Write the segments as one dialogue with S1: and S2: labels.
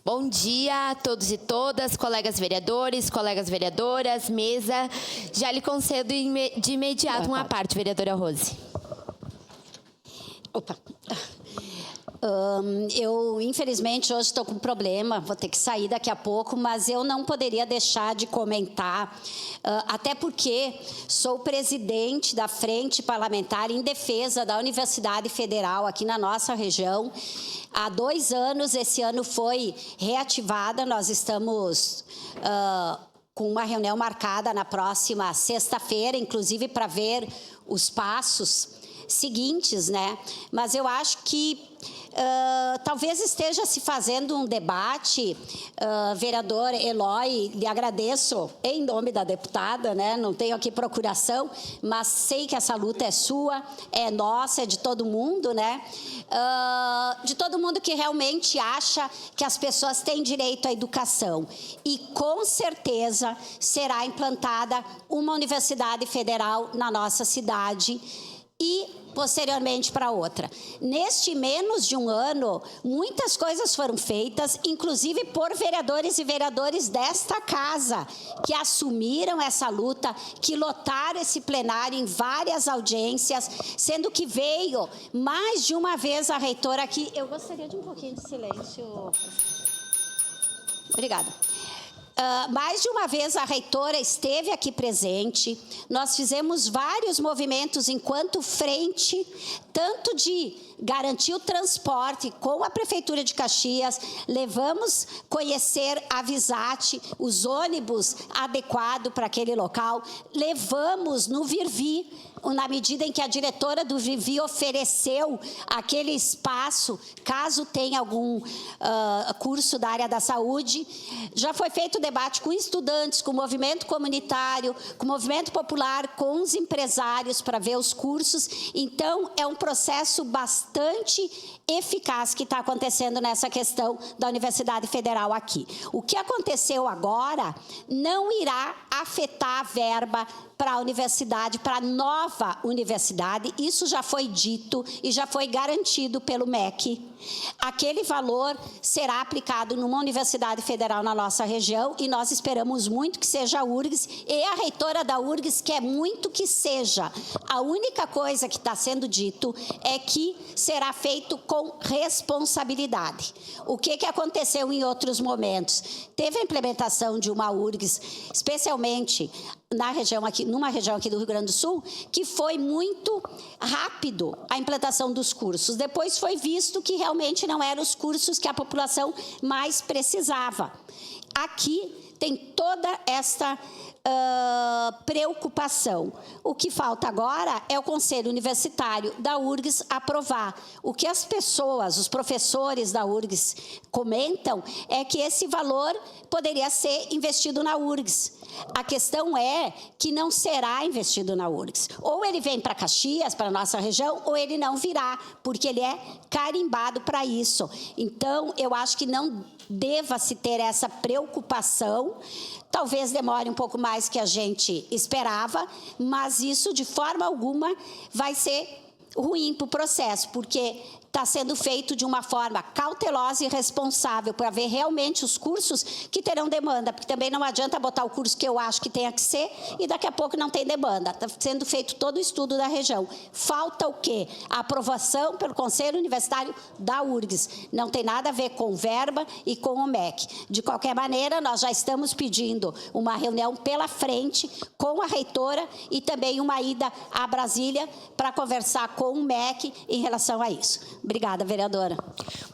S1: Bom dia a todos e todas, colegas vereadores, colegas vereadoras, mesa. Já lhe concedo de imediato uma parte, vereadora Rose.
S2: Opa. Eu, infelizmente, hoje estou com um problema, vou ter que sair daqui a pouco, mas eu não poderia deixar de comentar, até porque sou presidente da Frente Parlamentar em Defesa da Universidade Federal aqui na nossa região. Há 2 anos, esse ano foi reativada, nós estamos com uma reunião marcada na próxima sexta-feira, inclusive para ver os passos seguintes, né? Mas eu acho que talvez esteja se fazendo um debate, vereador Eloy, lhe agradeço em nome da deputada, né? Não tenho aqui procuração, mas sei que essa luta é sua, é nossa, é de todo mundo, né? De todo mundo que realmente acha que as pessoas têm direito à educação. E com certeza será implantada uma universidade federal na nossa cidade e posteriormente para outra. Neste menos de um ano, muitas coisas foram feitas, inclusive por vereadores e vereadores desta casa, que assumiram essa luta, que lotaram esse plenário em várias audiências, sendo que veio mais de uma vez a reitora aqui. Eu gostaria de um pouquinho de silêncio. Obrigada. Mais de uma vez a reitora esteve aqui presente, nós fizemos vários movimentos enquanto frente, tanto de garantir o transporte com a Prefeitura de Caxias, levamos conhecer a Visate, os ônibus adequados para aquele local, levamos no Virvi, na medida em que a diretora do Vivi ofereceu aquele espaço, caso tenha algum curso da área da saúde. Já foi feito debate com estudantes, com o movimento comunitário, com o movimento popular, com os empresários para ver os cursos. Então, é um processo bastante eficaz que está acontecendo nessa questão da Universidade Federal aqui. O que aconteceu agora não irá afetar a verba para a universidade, para a nova universidade. Isso já foi dito e já foi garantido pelo MEC. Aquele valor será aplicado numa universidade federal na nossa região e nós esperamos muito que seja a URGS, e a reitora da URGS quer muito que seja. A única coisa que está sendo dito é que será feito com responsabilidade. O que aconteceu em outros momentos? Teve a implementação de uma URGS, especialmente numa região aqui do Rio Grande do Sul, que foi muito rápido a implantação dos cursos. Depois foi visto que realmente não eram os cursos que a população mais precisava. Aqui tem toda esta preocupação. O que falta agora é o Conselho Universitário da URGS aprovar. O que as pessoas, os professores da URGS comentam é que esse valor poderia ser investido na URGS. A questão é que não será investido na URGS. Ou ele vem para Caxias, para a nossa região, ou ele não virá, porque ele é carimbado para isso. Então, eu acho que não deva-se ter essa preocupação. Talvez demore um pouco mais que a gente esperava, mas isso, de forma alguma, vai ser ruim para o processo, porque está sendo feito de uma forma cautelosa e responsável para ver realmente os cursos que terão demanda, porque também não adianta botar o curso que eu acho que tenha que ser e daqui a pouco não tem demanda. Está sendo feito todo o estudo da região. Falta o quê? A aprovação pelo Conselho Universitário da URGS. Não tem nada a ver com verba e com o MEC. De qualquer maneira, nós já estamos pedindo uma reunião pela frente com a reitora e também uma ida a Brasília para conversar com o MEC em relação a isso. Obrigada, vereadora.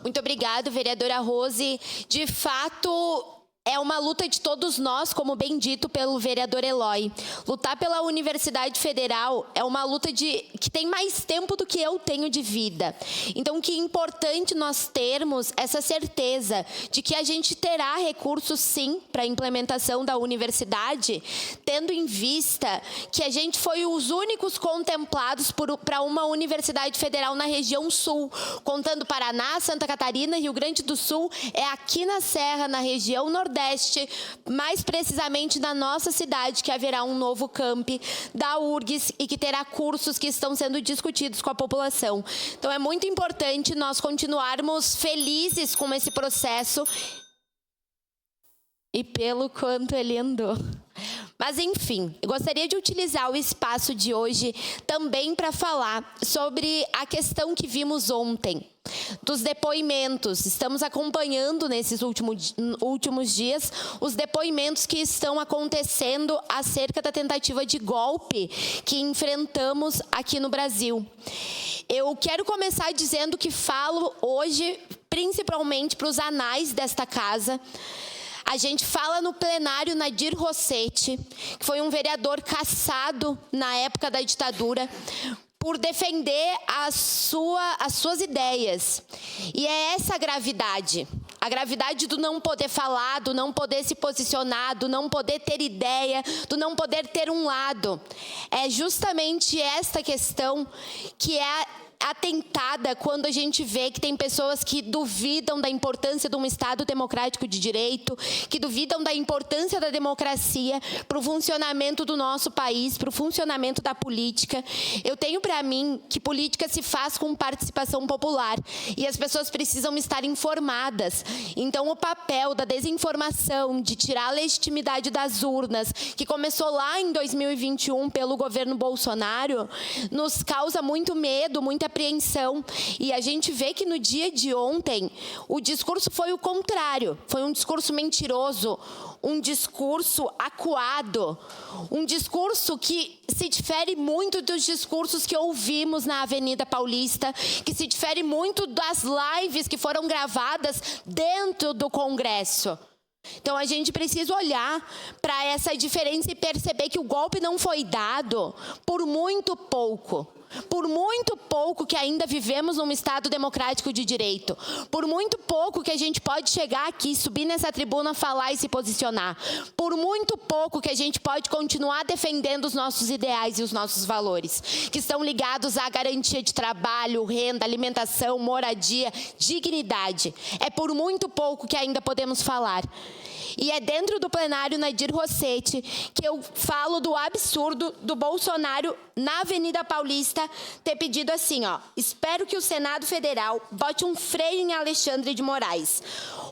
S1: Muito obrigada, vereadora Rose. De fato, é uma luta de todos nós, como bem dito pelo vereador Eloy. Lutar pela Universidade Federal é uma luta que tem mais tempo do que eu tenho de vida. Então, que é importante nós termos essa certeza de que a gente terá recursos, sim, para a implementação da universidade, tendo em vista que a gente foi os únicos contemplados para uma Universidade Federal na região sul, contando Paraná, Santa Catarina, Rio Grande do Sul, é aqui na Serra, na região Nordeste, mais precisamente na nossa cidade, que haverá um novo campi da URGS e que terá cursos que estão sendo discutidos com a população. Então, é muito importante nós continuarmos felizes com esse processo e pelo quanto ele andou. Mas, enfim, eu gostaria de utilizar o espaço de hoje também para falar sobre a questão que vimos ontem, dos depoimentos. Estamos acompanhando nesses últimos dias os depoimentos que estão acontecendo acerca da tentativa de golpe que enfrentamos aqui no Brasil. Eu quero começar dizendo que falo hoje principalmente para os anais desta casa. A gente fala no plenário Nadir Rossetti, que foi um vereador cassado na época da ditadura, por defender as suas ideias. E é essa a gravidade do não poder falar, do não poder se posicionar, do não poder ter ideia, do não poder ter um lado. É justamente esta questão que é atentada quando a gente vê que tem pessoas que duvidam da importância de um Estado democrático de direito, que duvidam da importância da democracia para o funcionamento do nosso país, para o funcionamento da política. Eu tenho para mim que política se faz com participação popular e as pessoas precisam estar informadas. Então, o papel da desinformação, de tirar a legitimidade das urnas, que começou lá em 2021 pelo governo Bolsonaro, nos causa muito medo, muita apreensão. E a gente vê que no dia de ontem o discurso foi o contrário, foi um discurso mentiroso, um discurso acuado, um discurso que se difere muito dos discursos que ouvimos na Avenida Paulista, que se difere muito das lives que foram gravadas dentro do Congresso. Então, a gente precisa olhar para essa diferença e perceber que o golpe não foi dado por muito pouco. Por muito pouco que ainda vivemos num Estado democrático de direito. Por muito pouco que a gente pode chegar aqui, subir nessa tribuna, falar e se posicionar. Por muito pouco que a gente pode continuar defendendo os nossos ideais e os nossos valores, que estão ligados à garantia de trabalho, renda, alimentação, moradia, dignidade. É por muito pouco que ainda podemos falar. E é dentro do plenário Nadir Rossetti que eu falo do absurdo do Bolsonaro na Avenida Paulista ter pedido assim, ó: espero que o Senado Federal bote um freio em Alexandre de Moraes.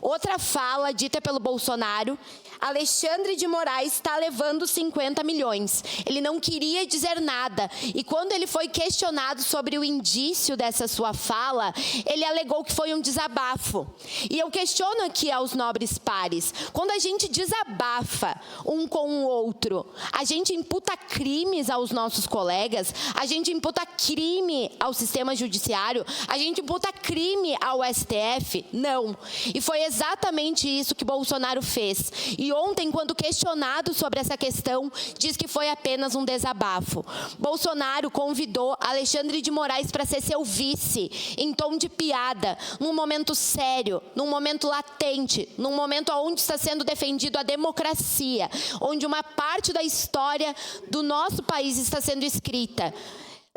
S1: Outra fala dita pelo Bolsonaro: Alexandre de Moraes está levando 50 milhões. Ele não queria dizer nada. E quando ele foi questionado sobre o indício dessa sua fala, ele alegou que foi um desabafo. E eu questiono aqui aos nobres pares: quando a gente desabafa um com o outro, a gente imputa crimes aos nossos colegas, a gente imputa crime ao sistema judiciário, a gente imputa crime ao STF? Não. E foi exatamente isso que Bolsonaro fez. E ontem, quando questionado sobre essa questão, diz que foi apenas um desabafo. Bolsonaro convidou Alexandre de Moraes para ser seu vice, em tom de piada, num momento sério, num momento latente, num momento onde está sendo defendido a democracia, onde uma parte da história do nosso país está sendo escrita.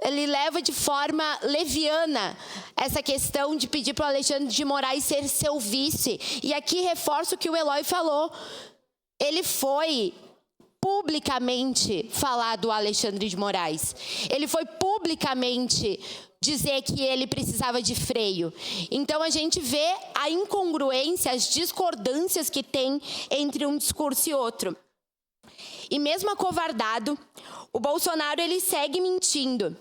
S1: Ele leva de forma leviana essa questão de pedir para o Alexandre de Moraes ser seu vice. E aqui reforço o que o Eloy falou. Ele foi publicamente falar do Alexandre de Moraes. Ele foi publicamente dizer que ele precisava de freio. Então, a gente vê a incongruência, as discordâncias que tem entre um discurso e outro. E mesmo acovardado, o Bolsonaro ele segue mentindo.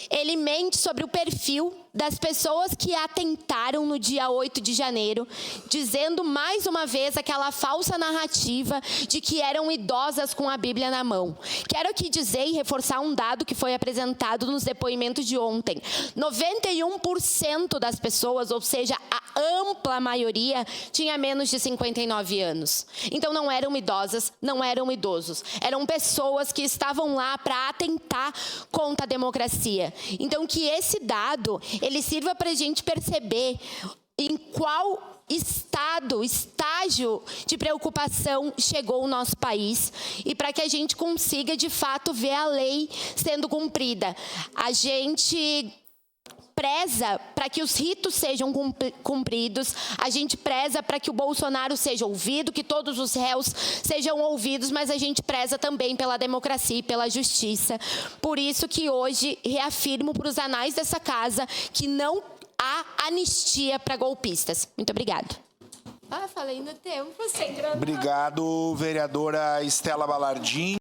S1: Ele mente sobre o perfil das pessoas que atentaram no dia 8 de janeiro, dizendo mais uma vez aquela falsa narrativa de que eram idosas com a Bíblia na mão. Quero aqui dizer e reforçar um dado que foi apresentado nos depoimentos de ontem. 91% das pessoas, ou seja, a ampla maioria, tinha menos de 59 anos. Então não eram idosas, não eram idosos. Eram pessoas que estavam lá para atentar contra a democracia. Então que esse dado ele sirva para a gente perceber em qual estágio de preocupação chegou o nosso país e para que a gente consiga, de fato, ver a lei sendo cumprida. A gente preza para que os ritos sejam cumpridos, a gente preza para que o Bolsonaro seja ouvido, que todos os réus sejam ouvidos, mas a gente preza também pela democracia e pela justiça. Por isso que hoje reafirmo para os anais dessa casa que não há anistia para golpistas. Muito obrigada. Ah, falei no tempo, sem gravar.
S3: Obrigado, vereadora Estela Balardim.